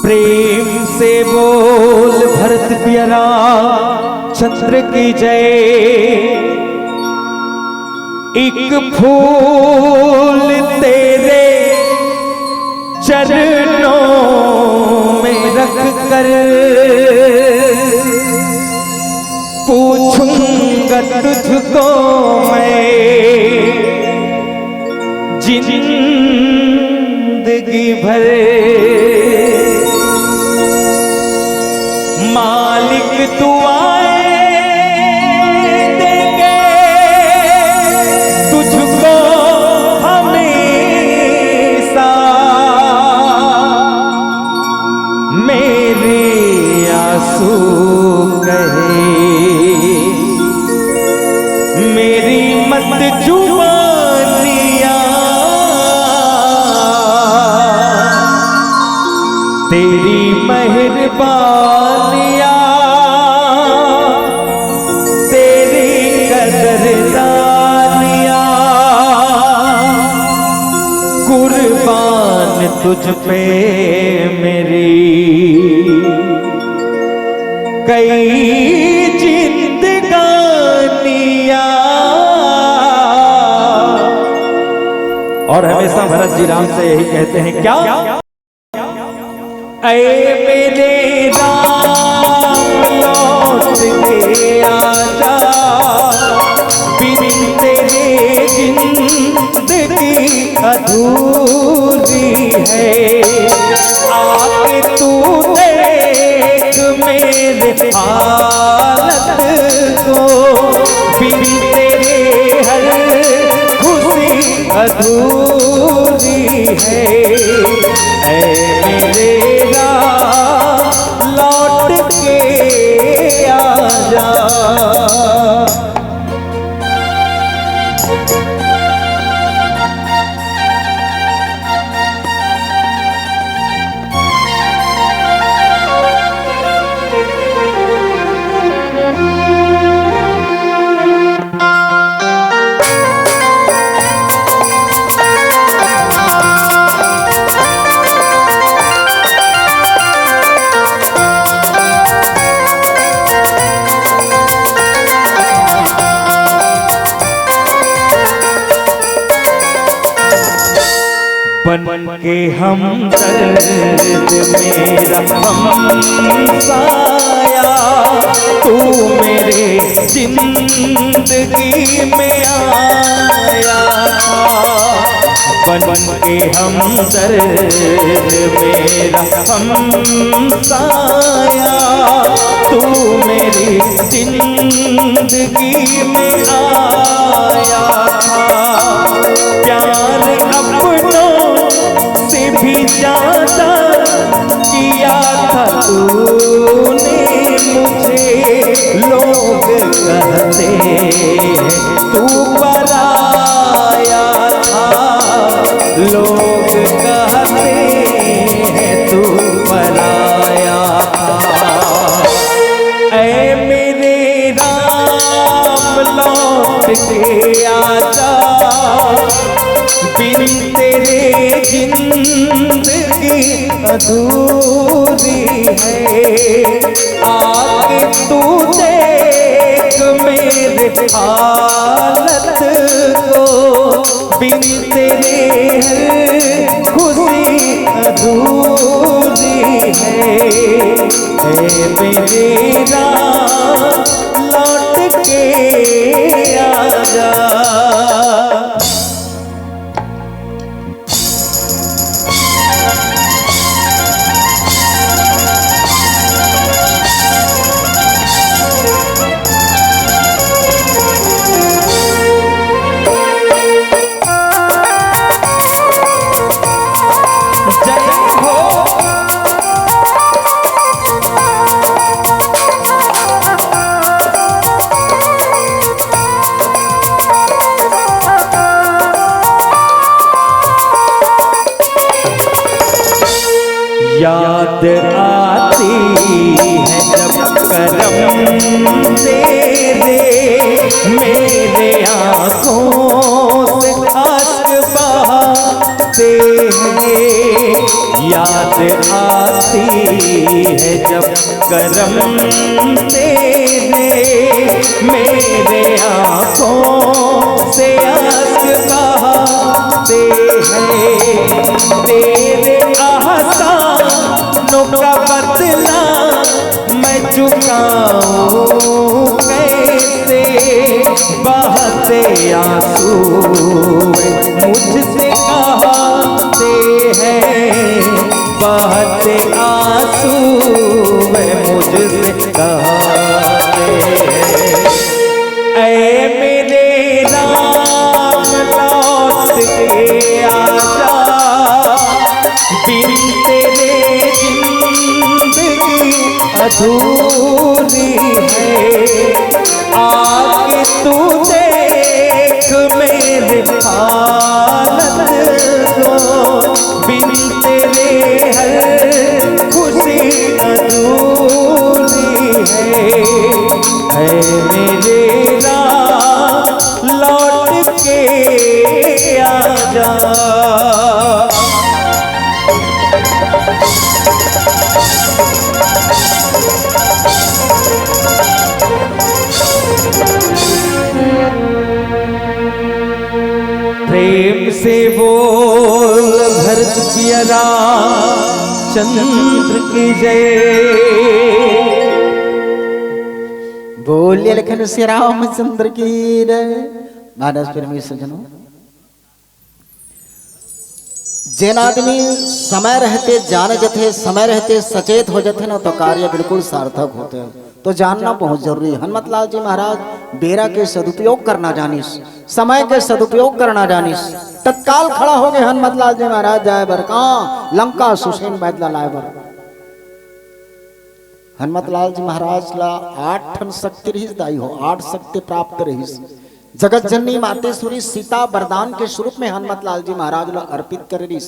Speaker 1: प्रेम से बोल भरत प्यारा चंद्र की जय। एक फूल तेरे चरणों में रख कर पूछूंगा तुझको मैं जिंदगी भर। मालिक दुआएं देंगे तुझको हमेशा। मेरे आंसू कहे मेरी मत जुबानियां तेरी मेहरबानियां तेरी कदरदानियां कुर्बान तुझ पे मेरी कई जिंदगानियां। और हमेशा भरत जी राम से यही कहते हैं क्या ऐ मेरे राम लौट के आजा बिन तेरे जिंदगी अधूरी है। आके तू देख मेरे हालत को बिन तेरे हर खुशी अधूरी है। ऐ मेरे लौट के आजा। बन के हम दर्द मेरा हमसाया तू मेरे जिंदगी में आया था। बन के हम दर्द मेरा हमसाया तू मेरी जिंदगी में आया था। प्यार अपनों से भी ज्यादा किया था तूने मुझे। लोग कहते हैं तू पराया था। लोग कहते हैं तू पराया था। ऐ मेरे राम लौट के आजा बिन तेरे जिंदगी अधूरी है। आके तू देख मेरे हालत को बिन तेरे खुशी अधूरी है। मेरे राम लौट के आजा। याद आती है जब करम तेरे मेरे आँखों से आंसू बहाते हैं। याद आती है जब करम तेरे मेरे आँखों से आंसू बहाते हैं। तेरे आसानों का बदला मैं चुकाऊं कैसे, बहते आंसू मुझसे कहते हैं, बहते आंसू मुझसे कहते हैं। ऐ मेरे राम लौट के आजा, बिन तेरे जिंदगी अधूरी है। आके तू देख मेरे हालत को, बिन तेरे हर खुशी अधूरी है मेरे राम लौट के आजा। प्रेम से बोल भरत पिया चंद्र की जय,
Speaker 2: बोलिए लखन श्री रामचंद्र की जय। मानस प्रेमी सज्जनों, जैन आदमी समय रहते जान जथे, समय रहते सचेत हो जाते ना, तो कार्य बिल्कुल सार्थक होते हैं। तो जानना बहुत जरूरी है। हनुमतलाल जी महाराज बेरा के सदुपयोग करना जानिस, समय के सदुपयोग करना जानिस। तत्काल खड़ा हो गए हनुमतलाल जी महाराज जाए बर कहाँ, लंका सुसैन बैदला लाए बर। हनुमतलाल जी महाराज ला 8 ठन शक्ति रहीस दाई हो, 8 शक्ति प्राप्त रहीस। जगत जननी मातेश्वरी सीता वरदान के स्वरूप में हनुमतलाल जी महाराज ला अर्पित कर रहीस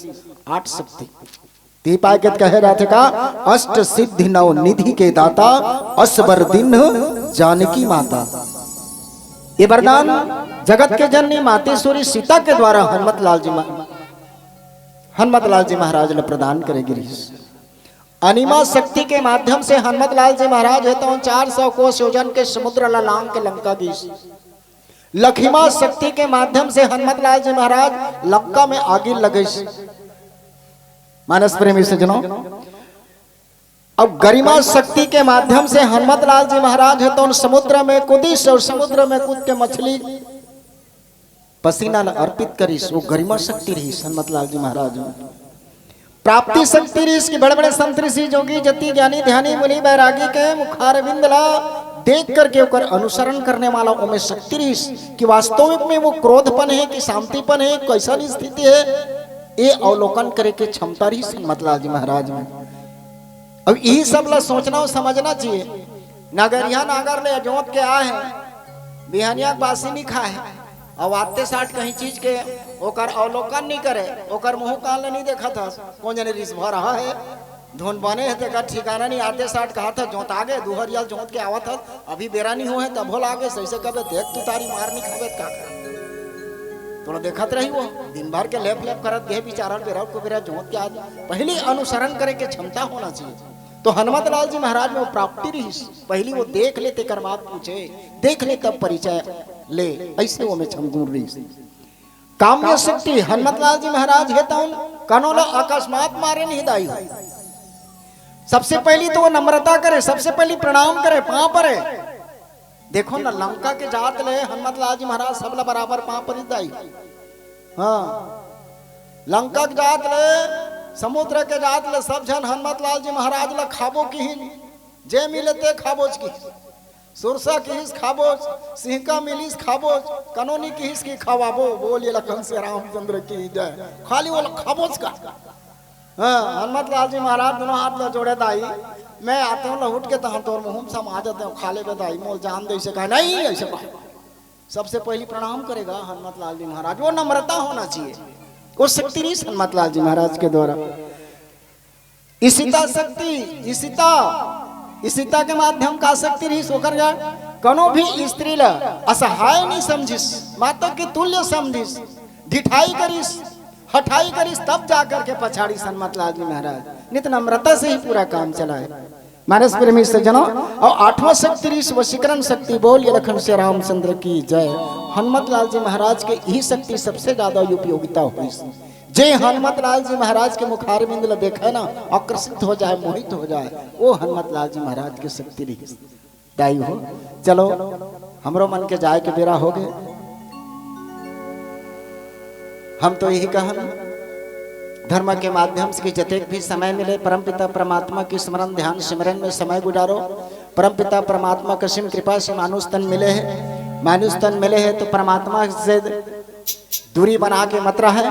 Speaker 2: 8 शक्ति। दीपायत कहे रहे थे का, अष्ट सिद्धि नव निधि के दाता, असबर दिन जानकी माता। ये वरदान जगत के जननी मातेश्वरी सीता के द्वारा हनुमतलाल जी महाराज ने प्रदान करेगी। अनिमा शक्ति के माध्यम से हनुमतलाल जी महाराज है तो 400 कोस योजन के समुद्र लांग के लंका गीस। लखीमा शक्ति के माध्यम से हनुमतलाल जी महाराज लंका में आगे लगे। मानस प्रेमी सज्जनों, अब गरिमा शक्ति के माध्यम से हनुमतलाल जी महाराज है तो समुद्र में कूदिस और समुद्र में कूद के मछली पसीना अर्पित करीस। वो गरिमा शक्ति रही हनुमतलाल जी महाराज में। प्राप्ति शक्ति रही इसकी बड़े बड़े संत ऋषि जोगी जति ज्ञानी ध्यानी मुनि बैरागी के मुखार बिंदला देख करके ओकर अनुसरण करने वाला उनमें शक्ति रही कि वास्तविक में वो क्रोधपन है कि शांतिपन है, कैसा स्थिति है, ये अवलोकन करे के क्षमता रही हनुमतलाल जी महाराज में। अब यही सब ला सोचना और समझना चाहिए। नगरिया नागर ले जोत के आए हैं, बिहानिया बासी नहीं खाए, अब आते साठ कहीं चीज के ओकर अवलोकन नहीं करे, ओकर मुंह कान नहीं देखा था, कौन जाने रिस भर रहा है, धुन बने है तेका ठिकाना नहीं। आते साठ कहा था जोत आगे दुहरिया जोत के आवत था, अभी बेरा नहीं हुए तब हो लागे सही कबे देख तू तारी मार नहीं खावे का थोड़ा देखत रही। वो दिन भर के लेप लेप करत गए बिचारा बेरा को बेरा जोत के आज पहले अनुसरण करे के क्षमता होना चाहिए। तो हनुमतलाल जी महाराज में वो प्राप्ति रही, पहली वो देख ले तेकर बात पूछे, देख ले तब परिचय ले, ऐसे वो में क्षमगुण रही। काम्य शक्ति हनुमतलाल जी महाराज है तो कनोला अकस्मात मारे नहीं दाई। सबसे पहली तो वो नम्रता करे, सबसे पहली प्रणाम करे, पांव परे। देखो ना लंका के जात ले हनुमतलाल जी महाराज सबला बराबर पांव पर दाई। हाँ, लंका के जात ले समुद्र के जात ले सब जन हनुमतलाल जी महाराज ला खाबो की जे मिलते खाबोज की, सुरसा की हिस खाबोज, सिंहका मिलिस खाबोज, कनोनी की हिस की खावाबो। बोलिए लखन से रामचंद्र की जय। खाली वो खाबोज का। हाँ, हनुमतलाल जी महाराज दोनों हाथ में जोड़े दाई, मैं आते हूँ लहुट के तहन तोर मुँह सम आ जाते हूँ खाले में दाई मोल जान दे से कहा नहीं ऐसे कहा। सबसे पहली प्रणाम करेगा हनुमतलाल जी महाराज, वो नम्रता होना चाहिए, वो शक्ति रही हनुमतलाल जी महाराज के द्वारा। ईशिता शक्ति, ईशिता के माध्यम का शक्ति रही सोकर गया कनो भी स्त्री ला असहाय नहीं समझिस, माता के तुल्य समझिस, ढिठाई करिस, हठाई करिस, तब जाकर के पछाड़ी सन्मत लाल जी महाराज नित नम्रता से ही पूरा काम चलाए। मानस प्रेमी सज्जनों, और आठवां शक्ति ऋषि वशीकरण शक्ति बोल ये लखन से रामचंद्र की जय। हनुमत लाल जी महाराज के यही शक्ति सबसे ज्यादा उपयोगिता हुई। जे हनुमत लाल जी महाराज के मुखार बिंद देखे ना आकर्षित हो जाए, मोहित हो जाए, वो हनुमत लाल जी महाराज की शक्ति रही दाई हो। चलो हमरो मन के जाए के बेरा हो गए। हम तो यही कहन धर्म के माध्यम से जतेक भी समय मिले परमपिता परमात्मा की स्मरण ध्यान सिमरन में समय गुजारो। परमपिता परमात्मा कसिम कृपा से मानुष तन मिले हैं, मानुष तन मिले हैं तो परमात्मा से दूरी बना के मत रहे,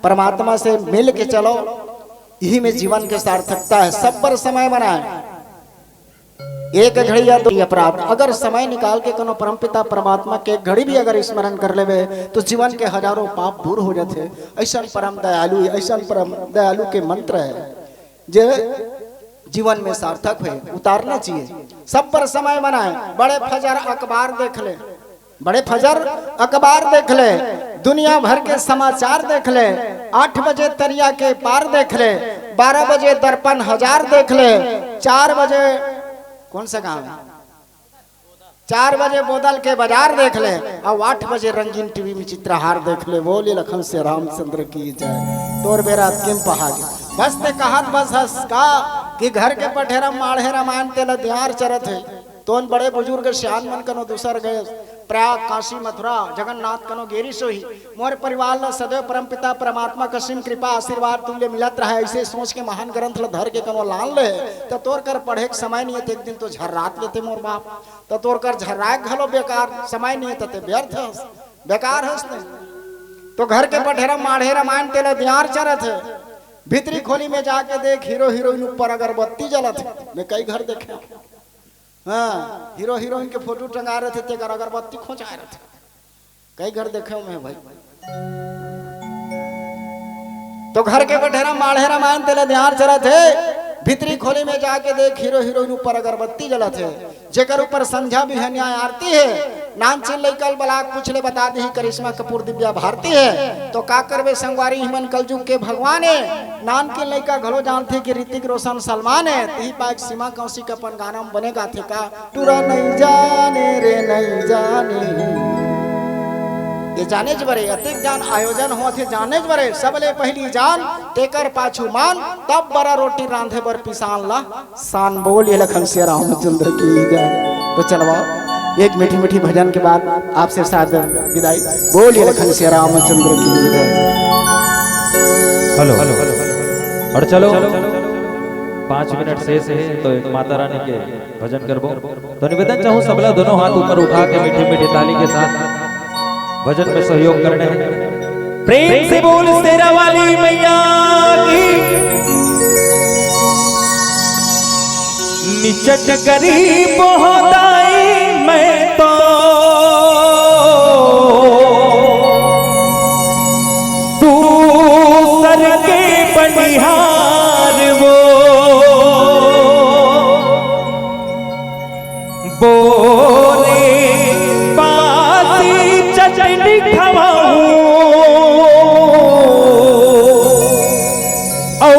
Speaker 2: परमात्मा से मिल के चलो, यही में जीवन की सार्थकता है। सब पर समय बनाए, एक घड़ी या दो अपराध अगर समय निकाल के कोनो परमपिता परमात्मा के घड़ी भी अगर स्मरण कर लेवे तो जीवन के हजारों पाप दूर हो जाते। ऐसा परम दयालु, ऐसा परम दयालु के मंत्र है जो जीवन में सार्थक है, उतारना चाहिए। सब पर समय बनाए, बड़े फजर अखबार देख ले, बड़े फजर अखबार देख ले, दुनिया भर के समाचार देख ले, 8 बजे तरिया के पार देख ले, 12 बजे दर्पण हजार देख ले, 4 बजे कौन सा गाँव है, 4 बजे बोदल के बाजार देख ले, और 8 बजे रंगीन टीवी में चित्रहार देख ले। बोले लखन से रामचंद्र की जय। तोर बेरा किम पहागे बस ते कहत बस हस का कि घर के पठेरा माढ़े रामायण तेला दिहार चरत है। तोन बड़े बुजुर्ग श्यान मन कनो दूसर गए प्रयाग काशी मथुरा जगन्नाथ कनो गेरी सोही। मोर परिवार ला सदैव परमपिता परमात्मा कसिम कृपा आशीर्वाद तुल्य मिलत रहे। ऐसे सोच के महान ग्रंथ ला धर के कनो लान ले तो तोर कर पढ़े के समय नहीं है। एक दिन तो झर्रात लेते मोर बाप, तो तोर कर झर्राए घलो बेकार, समय नहीं है ते व्यर्थ हस, बेकार हस ने। तो घर के पठेरा माढ़े रामायण तेला दिहार चरत है। भीतरी खोली में जाके देख हीरो हीरोइन ऊपर अगरबत्ती जलत है। मैं कई घर देखे, हाँ हीरो हीरोइन के फोटो टंगा रहे थे, तेकर अगरबत्ती खोचा रहे थे, कई घर देखे मैं भाई। तो घर के पठेरा माढ़े रामायण तेला ध्यान चलत है। भीतरी खोली में जाके देख हीरो हीरोइन ऊपर अगरबत्ती जलत है। जेकर ऊपर संध्या भी है, न्याय आरती है। नाम चिन लैकल बलाक पूछले बता दी करिश्मा कपूर दिव्या भारती है। तो का करवे संगवारी हिमन कलजुग के भगवान है। नाम के लैका घलो जानते कि ऋतिक रोशन सलमान है। ती पाक सीमा कौशिक अपन गाना में बनेगा थे का टूरा नहीं जाने रे नहीं जाने। ये जाने जबरे अतिक जान आयोजन हुआ थे, जाने जबरे सबले पहली जान तेकर पाछू मान, तब बड़ा रोटी रांधे बर पिसान ला सान। बोल ये लखन से रामचंद्र की जय। तो चलवा एक मीठी मीठी भजन के बाद आपसे सादर विदाई। बोल ये लखन से रामचंद्र की जय।
Speaker 1: हेलो और चलो 5 मिनट शेष है तो एक माता रानी के भजन करबो। तो निवेदन चाहूँ सबला दोनों हाथ ऊपर उठा के मीठी मीठी ताली के साथ भजन में सहयोग करने हैं। प्रेम से बोल शेरा वाली मैया की। निचट गरीब होताई मैं तो तू सर के बनिहार वो बोले बासी चटनी खवाऊं औ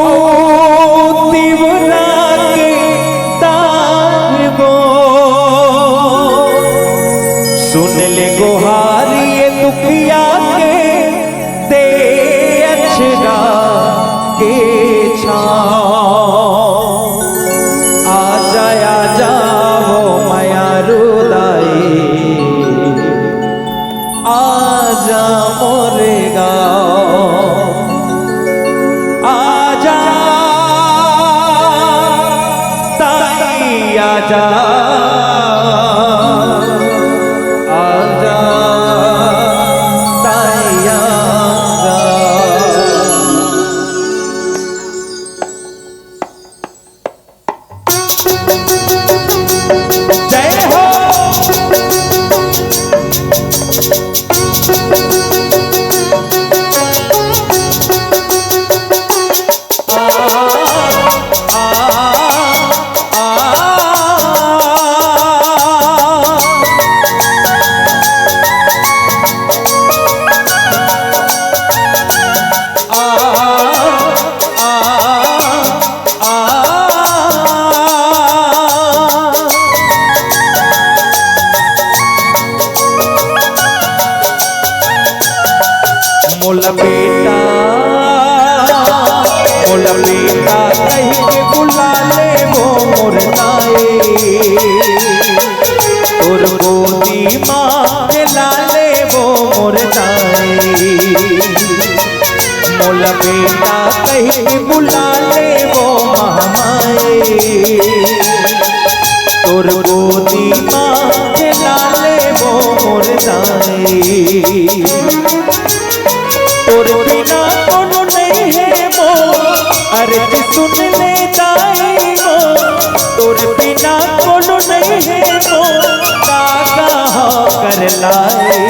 Speaker 1: तिवरा के तार वो सुन ले गुहारी ये दुखिया के दे अक्षरा के छाँव। आजा वो माया रुदाई आजा मोरे गाँव। आजा ताई आजा आजा ताई आजा। जय हो मोला बेटा कह के बुला ले वो मोर नाए तोर गोदी माँ के लाले वो मोर नाए मोला बेटा कह के बुला ले वो महामाए तोर गोदी माँ के लाले वो मोर नाए तोर बिना कोनो नहीं है वो अर्ज सुन ले जाए वो तोर बिना कोनो नहीं है वो काका हो कर लाए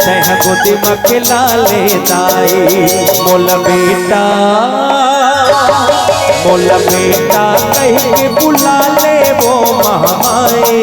Speaker 1: तह गोदी मखला ले जाए मोला बेटा कह के बुला ले वो महामाए